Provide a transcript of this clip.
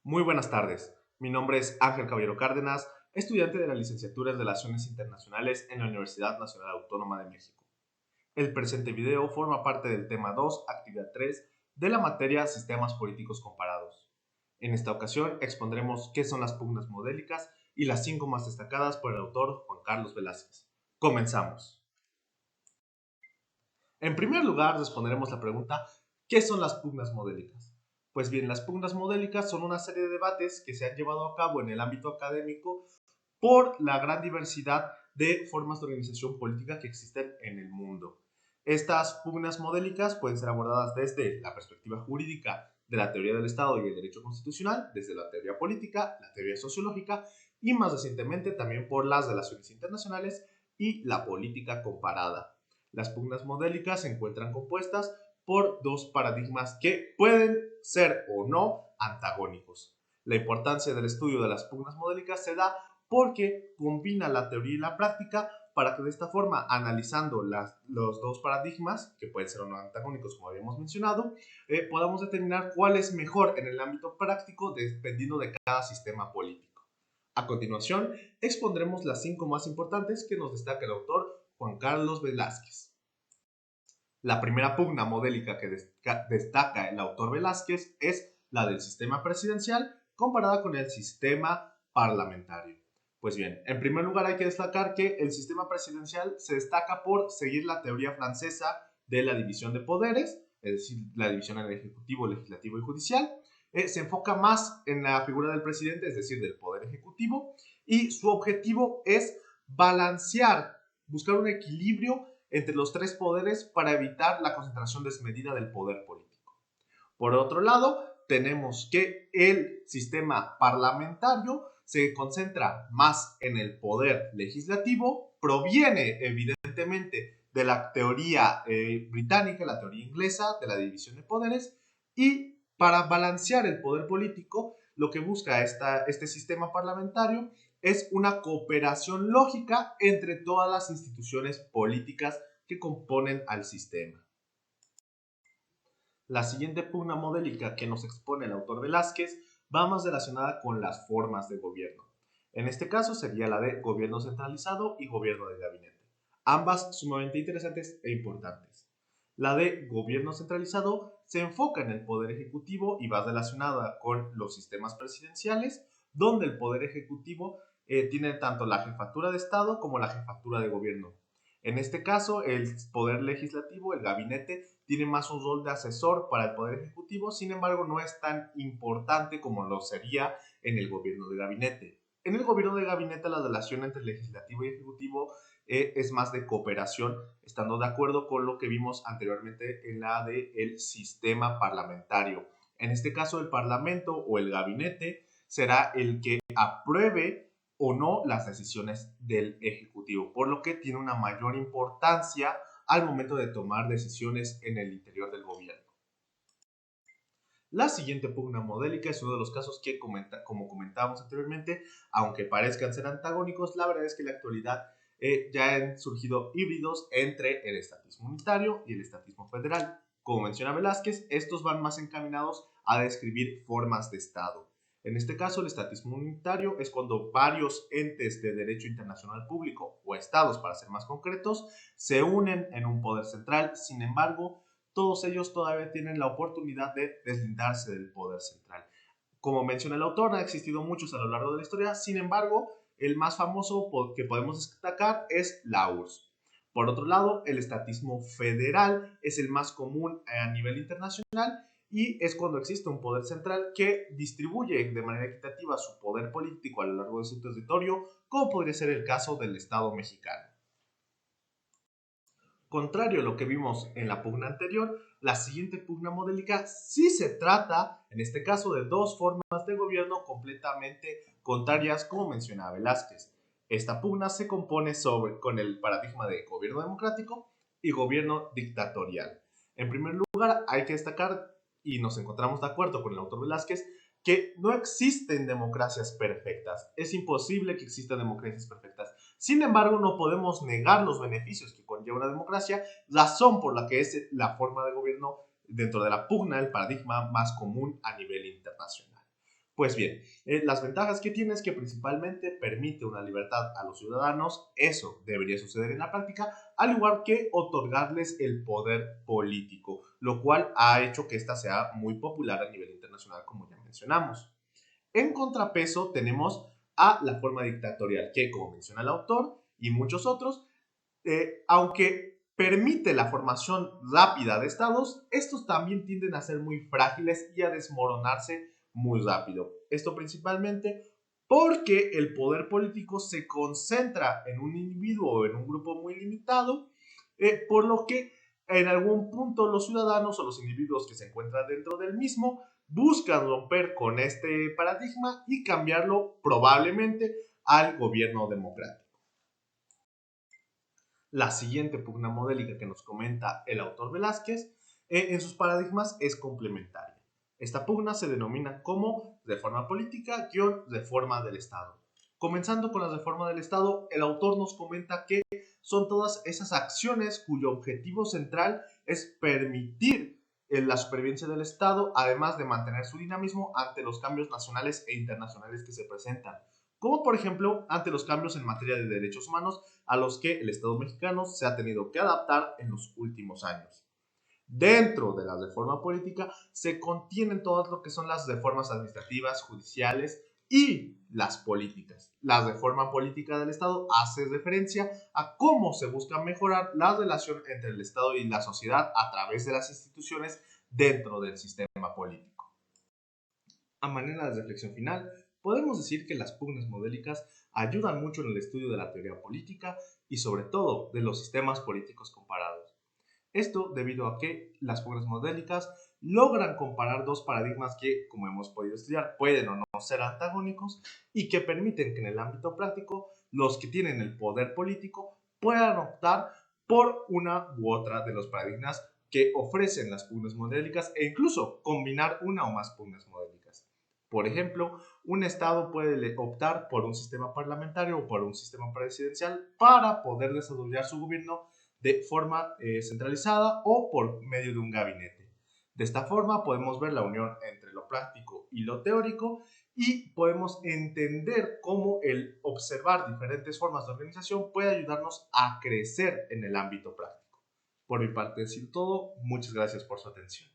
Muy buenas tardes. Mi nombre es Ángel Caballero Cárdenas, estudiante de la licenciatura en Relaciones Internacionales en la Universidad Nacional Autónoma de México. El presente video forma parte del tema 2, actividad 3, de la materia Sistemas Políticos Comparados. En esta ocasión expondremos qué son las pugnas modélicas y las 5 más destacadas por el autor Juan Carlos Velázquez. Comenzamos. En primer lugar, responderemos la pregunta, ¿qué son las pugnas modélicas? Pues bien, las pugnas modélicas son una serie de debates que se han llevado a cabo en el ámbito académico por la gran diversidad de formas de organización política que existen en el mundo. Estas pugnas modélicas pueden ser abordadas desde la perspectiva jurídica de la teoría del Estado y el derecho constitucional, desde la teoría política, la teoría sociológica y más recientemente también por las relaciones internacionales y la política comparada. Las pugnas modélicas se encuentran compuestas por dos paradigmas que pueden ser o no antagónicos. La importancia del estudio de las pugnas modélicas se da porque combina la teoría y la práctica para que de esta forma, analizando los dos paradigmas, que pueden ser o no antagónicos como habíamos mencionado, podamos determinar cuál es mejor en el ámbito práctico dependiendo de cada sistema político. A continuación, expondremos las 5 más importantes que nos destaca el autor Juan Carlos Velázquez. La primera pugna modélica que destaca el autor Velázquez es la del sistema presidencial comparada con el sistema parlamentario. Pues bien, en primer lugar hay que destacar que el sistema presidencial se destaca por seguir la teoría francesa de la división de poderes, es decir, la división en el ejecutivo, legislativo y judicial. Se enfoca más en la figura del presidente, es decir, del poder ejecutivo, y su objetivo es balancear, buscar un equilibrio entre los tres poderes para evitar la concentración desmedida del poder político. Por otro lado, tenemos que el sistema parlamentario se concentra más en el poder legislativo, proviene evidentemente de la teoría británica, la teoría inglesa de la división de poderes, y para balancear el poder político, lo que busca este sistema parlamentario es una cooperación lógica entre todas las instituciones políticas que componen al sistema. La siguiente pugna modélica que nos expone el autor Velázquez va más relacionada con las formas de gobierno. En este caso sería la de gobierno centralizado y gobierno de gabinete, ambas sumamente interesantes e importantes. La de gobierno centralizado se enfoca en el poder ejecutivo y va relacionada con los sistemas presidenciales, donde el poder ejecutivo tiene tanto la jefatura de Estado como la jefatura de gobierno. En este caso, el poder legislativo, el gabinete, tiene más un rol de asesor para el poder ejecutivo, sin embargo, no es tan importante como lo sería en el gobierno de gabinete. En el gobierno de gabinete, la relación entre legislativo y ejecutivo es más de cooperación, estando de acuerdo con lo que vimos anteriormente en la del sistema parlamentario. En este caso, el parlamento o el gabinete será el que apruebe o no las decisiones del Ejecutivo, por lo que tiene una mayor importancia al momento de tomar decisiones en el interior del gobierno. La siguiente pugna modélica es uno de los casos que, como comentábamos anteriormente, aunque parezcan ser antagónicos, la verdad es que en la actualidad ya han surgido híbridos entre el estatismo unitario y el estatismo federal. Como menciona Velázquez, estos van más encaminados a describir formas de Estado. En este caso, el estatismo unitario es cuando varios entes de derecho internacional público, o estados para ser más concretos, se unen en un poder central. Sin embargo, todos ellos todavía tienen la oportunidad de deslindarse del poder central. Como menciona el autor, ha existido muchos a lo largo de la historia, sin embargo, el más famoso que podemos destacar es la URSS. Por otro lado, el estatismo federal es el más común a nivel internacional y es cuando existe un poder central que distribuye de manera equitativa su poder político a lo largo de su territorio, como podría ser el caso del Estado mexicano. Contrario a lo que vimos en la pugna anterior, la siguiente pugna modélica sí se trata, en este caso, de dos formas de gobierno completamente contrarias, como mencionaba Velázquez. Esta pugna se compone con el paradigma de gobierno democrático y gobierno dictatorial. En primer lugar, hay que destacar, y nos encontramos de acuerdo con el autor Velázquez, que no existen democracias perfectas. Es imposible que existan democracias perfectas. Sin embargo, no podemos negar los beneficios que conlleva la democracia, razón por la que es la forma de gobierno dentro de la pugna, el paradigma más común a nivel internacional. Pues bien, las ventajas que tiene es que principalmente permite una libertad a los ciudadanos, eso debería suceder en la práctica, al igual que otorgarles el poder político, lo cual ha hecho que esta sea muy popular a nivel internacional, como ya mencionamos. En contrapeso tenemos a la forma dictatorial, que como menciona el autor y muchos otros, aunque permite la formación rápida de estados, estos también tienden a ser muy frágiles y a desmoronarse muy rápido. Esto principalmente porque el poder político se concentra en un individuo o en un grupo muy limitado, por lo que en algún punto los ciudadanos o los individuos que se encuentran dentro del mismo buscan romper con este paradigma y cambiarlo probablemente al gobierno democrático. La siguiente pugna modélica que nos comenta el autor Velázquez en sus paradigmas es complementaria. Esta pugna se denomina como reforma política-reforma del Estado. Comenzando con la reforma del Estado, el autor nos comenta que son todas esas acciones cuyo objetivo central es permitir la supervivencia del Estado, además de mantener su dinamismo ante los cambios nacionales e internacionales que se presentan, como por ejemplo ante los cambios en materia de derechos humanos a los que el Estado mexicano se ha tenido que adaptar en los últimos años. Dentro de la reforma política se contienen todas lo que son las reformas administrativas, judiciales y las políticas. La reforma política del Estado hace referencia a cómo se busca mejorar la relación entre el Estado y la sociedad a través de las instituciones dentro del sistema político. A manera de reflexión final, podemos decir que las pugnas modélicas ayudan mucho en el estudio de la teoría política y sobre todo de los sistemas políticos comparados. Esto debido a que las pugnas modélicas logran comparar dos paradigmas que, como hemos podido estudiar, pueden o no ser antagónicos y que permiten que en el ámbito práctico los que tienen el poder político puedan optar por una u otra de los paradigmas que ofrecen las pugnas modélicas e incluso combinar una o más pugnas modélicas. Por ejemplo, un Estado puede optar por un sistema parlamentario o por un sistema presidencial para poder desarrollar su gobierno de forma centralizada o por medio de un gabinete. De esta forma podemos ver la unión entre lo práctico y lo teórico y podemos entender cómo el observar diferentes formas de organización puede ayudarnos a crecer en el ámbito práctico. Por mi parte es todo, muchas gracias por su atención.